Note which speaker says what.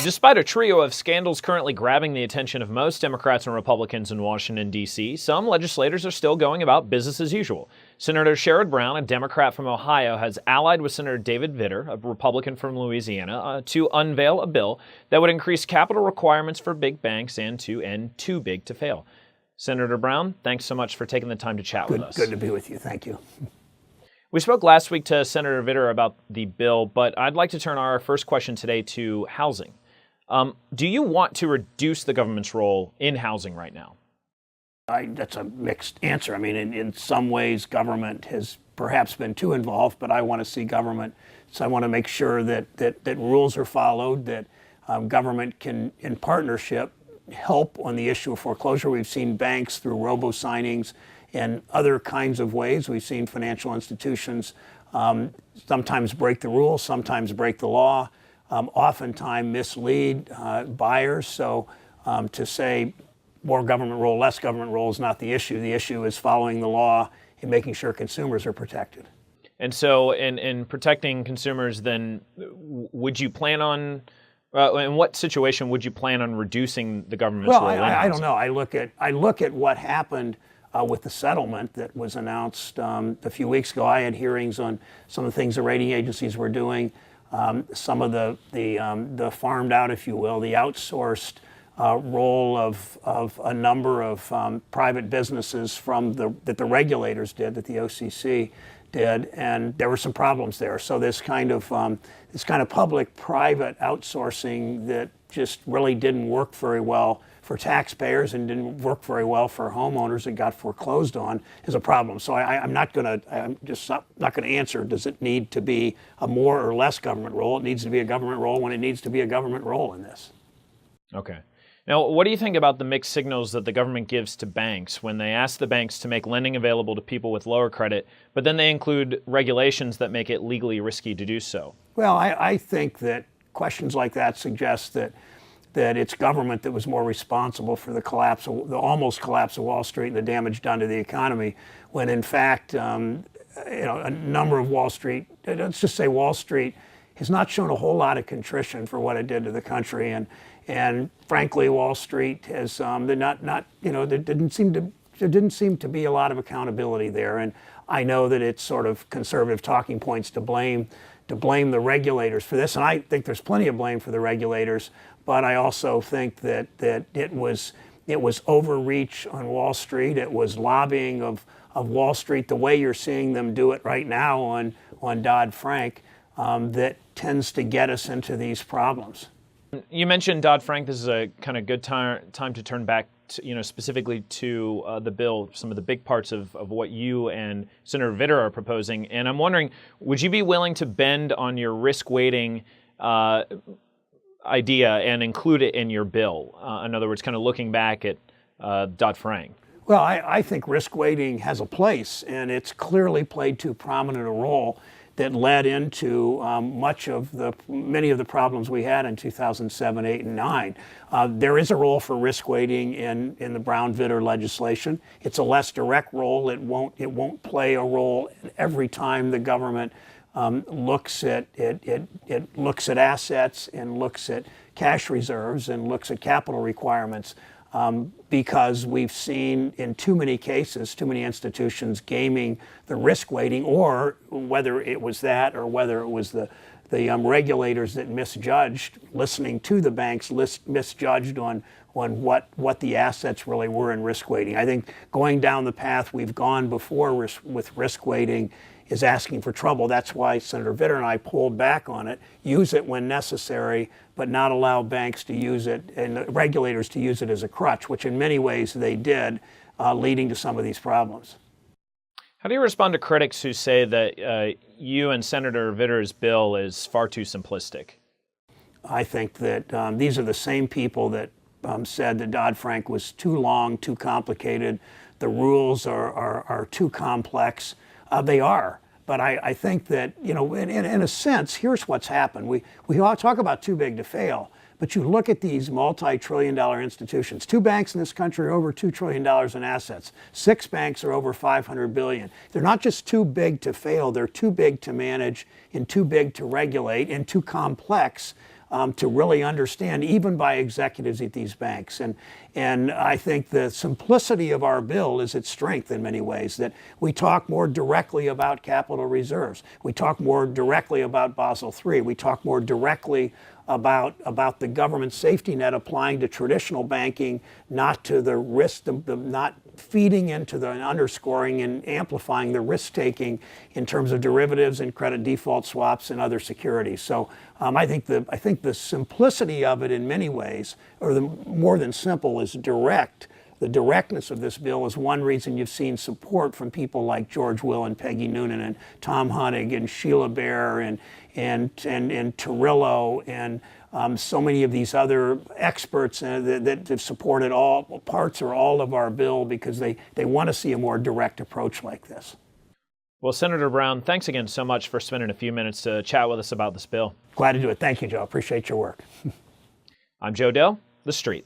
Speaker 1: Despite a trio of scandals currently grabbing the attention of most Democrats and Republicans in Washington, D.C., some legislators are still going about business as usual. Senator Sherrod Brown, a Democrat from Ohio, has allied with Senator David Vitter, a Republican from Louisiana, to unveil a bill that would increase capital requirements for big banks and to end too big to fail. Senator Brown, thanks so much for taking the time to chat with us.
Speaker 2: Good to be with you. Thank you.
Speaker 1: We spoke last week to Senator Vitter about the bill, but I'd like to turn our first question today to housing. Do you want to reduce the government's role in housing right now?
Speaker 2: That's a mixed answer. I mean, in some ways, government has perhaps been too involved, but I want to see government. So I want to make sure that rules are followed, that government can, in partnership, help on the issue of foreclosure. We've seen banks through robo-signings and other kinds of ways. We've seen financial institutions sometimes break the rules, sometimes break the law. Oftentimes mislead buyers. So to say more government role, less government role is not the issue. The issue is following the law and making sure consumers are protected.
Speaker 1: And so in protecting consumers, then would you plan on, in what situation would you plan on reducing the government's role?
Speaker 2: Well, I don't know. I look at what happened with the settlement that was announced a few weeks ago. I had hearings on some of the things the rating agencies were doing. Some of the farmed out, if you will, the outsourced role of a number of private businesses that the regulators did, that the OCC did, and there were some problems there. So this kind of public-private outsourcing that just really didn't work very well for taxpayers and didn't work very well for homeowners that got foreclosed on is a problem. So I'm just not going to answer, does it need to be a more or less government role? It needs to be a government role when it needs to be a government role in this.
Speaker 1: Okay. Now, what do you think about the mixed signals that the government gives to banks when they ask the banks to make lending available to people with lower credit, but then they include regulations that make it legally risky to do so?
Speaker 2: Well, I think that questions like that suggest that it's government that was more responsible for the almost collapse of Wall Street and the damage done to the economy, when in fact, a number of Wall Street, let's just say Wall Street, has not shown a whole lot of contrition for what it did to the country, and frankly, Wall Street has there didn't seem to be a lot of accountability there, and I know that it's sort of conservative talking points to blame the regulators for this, and I think there's plenty of blame for the regulators. But I also think that it was overreach on Wall Street. It was lobbying of Wall Street, the way you're seeing them do it right now on Dodd-Frank, that tends to get us into these problems.
Speaker 1: You mentioned Dodd-Frank. This is a kind of good time to turn back to, specifically to the bill, some of the big parts of what you and Senator Vitter are proposing. And I'm wondering, would you be willing to bend on your risk weighting idea and include it in your bill? In other words, kind of looking back at Dodd-Frank.
Speaker 2: Well, I think risk weighting has a place, and it's clearly played too prominent a role that led into many of the problems we had in 2007, 8, and 9. There is a role for risk weighting in the Brown-Vitter legislation. It's a less direct role. It won't play a role every time the government looks at assets and looks at cash reserves and looks at capital requirements, because we've seen in too many cases, too many institutions gaming the risk weighting, or whether it was that or whether it was the regulators that misjudged, listening to the banks, misjudged on what the assets really were in risk weighting. I think going down the path we've gone before with risk weighting is asking for trouble. That's why Senator Vitter and I pulled back on it. Use it when necessary, but not allow banks to use it and the regulators to use it as a crutch, which in many ways they did, leading to some of these problems.
Speaker 1: How do you respond to critics who say that you and Senator Vitter's bill is far too simplistic?
Speaker 2: I think that these are the same people that said that Dodd-Frank was too long, too complicated, the rules are too complex. They are. But I think that, in a sense, here's what's happened. We all talk about too big to fail, but you look at these multi-trillion-dollar institutions. 2 banks in this country are over $2 trillion in assets. 6 banks are over $500 billion. They're not just too big to fail, they're too big to manage and too big to regulate and too complex to really understand, even by executives at these banks. And I think the simplicity of our bill is its strength in many ways, that we talk more directly about capital reserves. We talk more directly about Basel III. We talk more directly about the government safety net applying to traditional banking, not to the risk, not feeding into the underscoring and amplifying the risk taking in terms of derivatives and credit default swaps and other securities. So I think the simplicity of it in many ways, or the more than simple, is direct. The directness of this bill is one reason you've seen support from people like George Will and Peggy Noonan and Tom Honig and Sheila Bair and Torillo and so many of these other experts that have supported all parts or all of our bill because they want to see a more direct approach like this.
Speaker 1: Well, Senator Brown, thanks again so much for spending a few minutes to chat with us about this bill.
Speaker 2: Glad to do it. Thank you, Joe. Appreciate your work.
Speaker 1: I'm Joe Deaux, The Street.